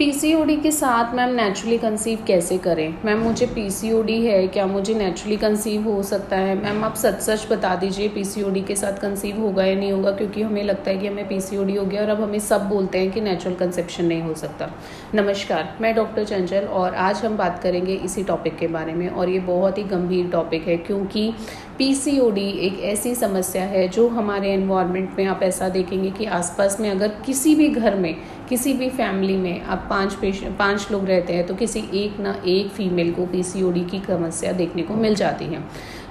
PCOD के साथ ma'am naturally conceive कैसे करें? मैम मुझे पीसीओडी है, क्या मुझे नेचुरली कंसीव हो सकता है? मैम आप सच सच बता दीजिए पीसीओडी के साथ कंसीव होगा या नहीं होगा, क्योंकि हमें लगता है कि हमें पीसीओडी हो गया और अब हमें सब बोलते हैं कि नेचुरल कंसेप्शन नहीं हो सकता। नमस्कार, मैं डॉक्टर चंचल और आज हम बात करेंगे इसी टॉपिक के बारे में। और ये बहुत ही गंभीर टॉपिक है क्योंकि पीसीओडी एक ऐसी समस्या है जो हमारे एनवायरनमेंट में आप ऐसा देखेंगे कि आसपास में अगर किसी भी घर में, किसी भी फैमिली में आप पाँच लोग रहते हैं तो किसी एक ना एक फीमेल को पीसीओडी की समस्या देखने को मिल जाती है।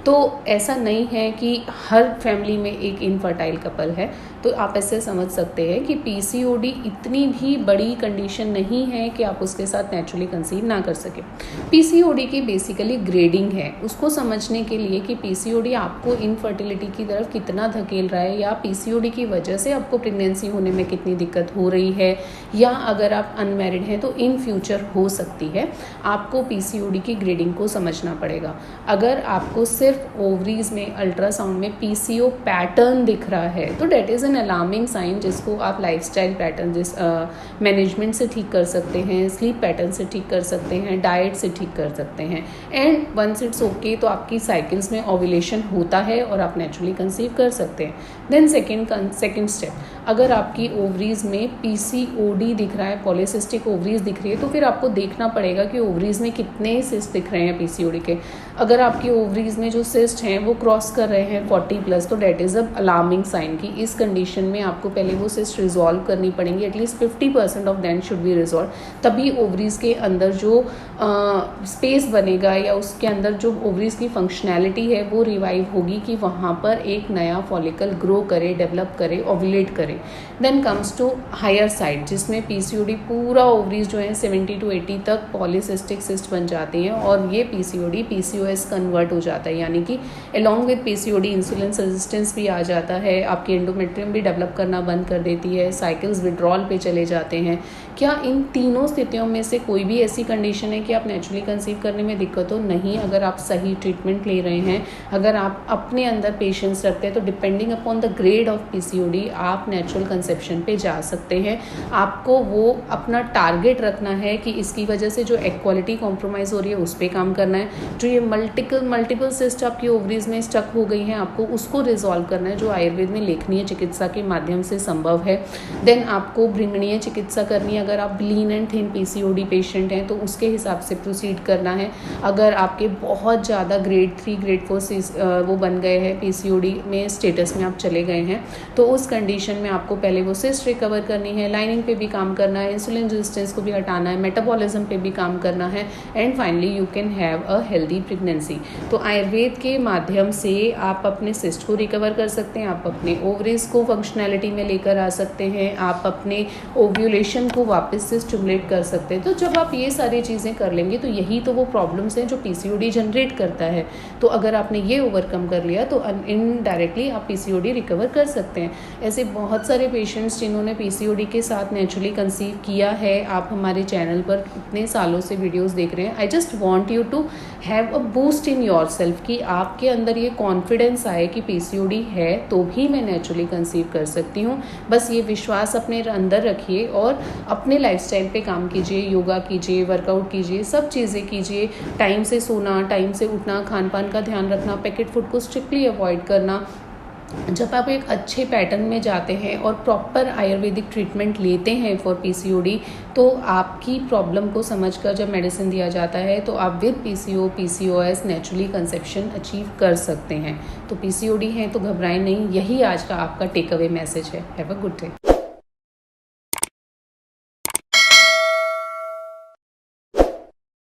तो ऐसा नहीं है कि हर फैमिली में एक इनफर्टाइल कपल है, तो आप ऐसे समझ सकते हैं कि पीसीओडी इतनी भी बड़ी कंडीशन नहीं है कि आप उसके साथ नेचुरली कंसीव ना कर सके। पीसीओडी की बेसिकली ग्रेडिंग है, उसको समझने के लिए कि पीसीओडी आपको इनफर्टिलिटी की तरफ कितना धकेल रहा है, या पीसीओडी की वजह से आपको प्रेगनेंसी होने में कितनी दिक्कत हो रही है, या अगर आप अनमैरिड हैं तो इन फ्यूचर हो सकती है। आपको पीसीओडी की ग्रेडिंग को समझना पड़ेगा। अगर आपको सिर्फ ओवरीज में अल्ट्रासाउंड में पीसीओ पैटर्न दिख रहा है तो that is an alarming sign, जिसको आप लाइफस्टाइल पैटर्न मैनेजमेंट से ठीक कर सकते हैं, स्लीप पैटर्न से ठीक कर सकते हैं, डाइट से ठीक कर सकते हैं। एंड वंस इट्स ओके तो आपकी साइकिल्स में ओव्यूलेशन होता है और आप नेचुरली कंसीव कर सकते हैं। देन सेकेंड स्टेप, अगर आपकी ओवरीज में पीसीओडी दिख रहा है, पॉलीसिस्टिक ओवरीज दिख रही है, तो फिर आपको देखना पड़ेगा कि ओवरीज में कितने सिस्ट दिख रहे हैं पीसीओडी के। अगर आपकी ओवरीज में जो सिस्ट हैं वो क्रॉस कर रहे हैं 40+ तो that is a alarming sign कि इस कंडीशन में आपको पहले वो सिस्ट रिजॉल्व करनी पड़ेंगी। At least 50% of them should be resolve, तभी ओवरीज के अंदर जो स्पेस बनेगा या उसके अंदर जो ओवरीज की फंक्शनैलिटी है वो रिवाइव होगी कि वहाँ पर एक नया फॉलिकल ग्रो करे, डेवलप करे, ओव्यूलेट करे। Then comes to higher side, जिसमें पीसीओडी पूरा ओवरीज जो है 70 to 80 तक पॉलीसिस्टिक सिस्ट बन जाती हैं और ये पीसीओडी पीसीओएस कन्वर्ट हो जाता है, यानी कि along with PCOD insulin resistance भी आ जाता है, आपकी एंडोमेट्रियम भी डेवलप करना बंद कर देती है, साइकिल्स विड्रॉल पे चले जाते हैं। क्या इन तीनों स्थितियों में से कोई भी ऐसी कंडीशन है कि आप नेचुरली कंसीव करने में दिक्कत हो? नहीं। अगर आप सही ट्रीटमेंट ले रहे हैं, अगर आप अपने अंदर पेशेंस रखते हैं तो depending upon the grade of PCOD आप नेचुरल कंसेप्शन पे जा सकते हैं। आपको वो अपना टारगेट रखना है कि इसकी वजह से जो इक्वालिटी कॉम्प्रोमाइज़ हो रही है उस पर काम करना है, जो ये मल्टीपल सिस्ट आपकी ओवरीज में स्टक हो गई हैं आपको उसको रिजॉल्व करना है, जो आयुर्वेद में लेखनीय चिकित्सा के माध्यम से संभव है। देन आपको भृंगणीय चिकित्सा करनी है। अगर आप lean and thin PCOD patient हैं तो उसके हिसाब से प्रोसीड करना है। अगर आपके बहुत ज़्यादा ग्रेड 3 ग्रेड 4 वो बन गए हैं, पीसीओडी में स्टेटस में आप चले गए हैं, तो उस कंडीशन में आपको पहले वो सिस्ट रिकवर करनी है, लाइनिंग पे भी काम करना है, इंसुलिन रेजिस्टेंस को भी हटाना है, मेटाबॉलिज्म पे भी काम करना है, and finally you can have a healthy pregnancy. तो आयुर्वेद के माध्यम से आप अपने सिस्ट को रिकवर कर सकते हैं, आप अपने ओवरीज को फंक्शनैलिटी में लेकर आ सकते हैं, आप अपने ओव्यूलेशन को वापस से स्टिमुलेट कर सकते हैं। तो जब आप ये सारी चीज़ें कर लेंगे तो यही तो वो प्रॉब्लम्स हैं जो पीसीओडी जनरेट करता है। तो अगर आपने ये ओवरकम कर लिया तो इनडायरेक्टली आप पीसीओडी रिकवर कर सकते हैं। ऐसे बहुत सारे पेशेंट्स जिन्होंने पीसीओडी के साथ नेचुरली कंसीव किया है, आप हमारे चैनल पर इतने सालों से वीडियोस देख रहे हैं। I just want you to have a boost in yourself कि आपके अंदर ये कॉन्फिडेंस आए कि पीसीओडी है तो भी मैं नेचुरली कंसीव कर सकती हूँ। बस ये विश्वास अपने अंदर रखिए और अपने लाइफस्टाइल पे काम कीजिए, योगा कीजिए, वर्कआउट कीजिए, सब चीज़ें कीजिए। टाइम से सोना, टाइम से उठना, खान पान का ध्यान रखना, पैकेट फूड को स्ट्रिक्टली अवॉइड करना। जब आप एक अच्छे पैटर्न में जाते हैं और प्रॉपर आयुर्वेदिक ट्रीटमेंट लेते हैं फॉर पीसीओडी, तो आपकी प्रॉब्लम को समझकर जब मेडिसिन दिया जाता है तो आप with PCOS naturally conception achieve कर सकते हैं। तो पीसीओडी है तो घबराएं नहीं, यही आज का आपका टेक अवे मैसेज है। Have a good day.